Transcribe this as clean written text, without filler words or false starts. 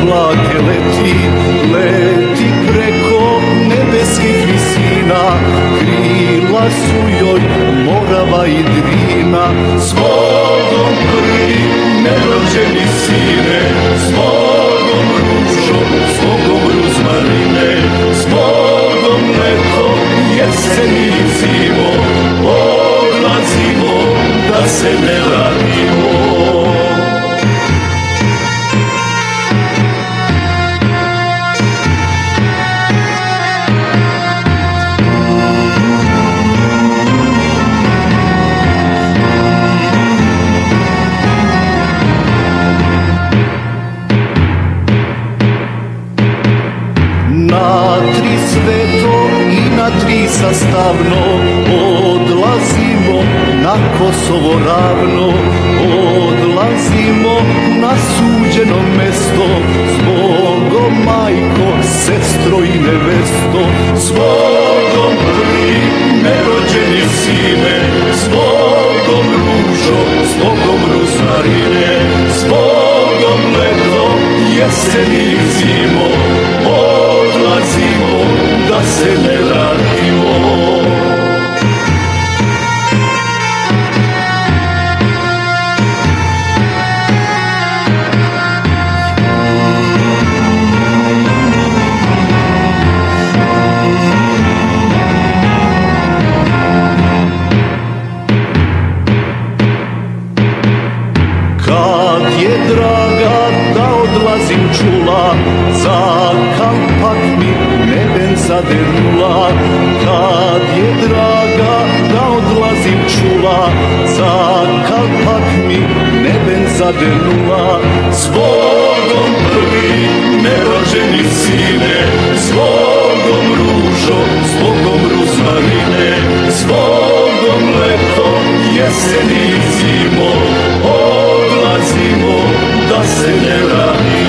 oblake leti, leti preko nebeskih visina, krila su joj Morava i Drina. Zbogom prvi nerođeni sine, zbogom ružo, zbogom ruzmarine, zbogom leto, jesen i zimo, odlazimo da se ne vratimo. Na tri sveto i na tri sastavno odlazimo na Kosovo ravno, odlazimo na suđeno mesto. Zbogom majko, sestro i nevesto, zbogom prvi nerođeni sine, zbogom ružo, zbogom ruzmarine, zbogom leto, jesen i zimo, odlazimo da se ne vratimo. Kad je draga da odlazim čula, za kampak mi neben zadenula. Kad je draga da odlazim čula, za kampak mi neben zadenula. Zbogom prvi nerođeni sine, zbogom ružo, zbogom ruzmarine, zbogom leto, jesen i zimo, odlazimo da se ne vratimo.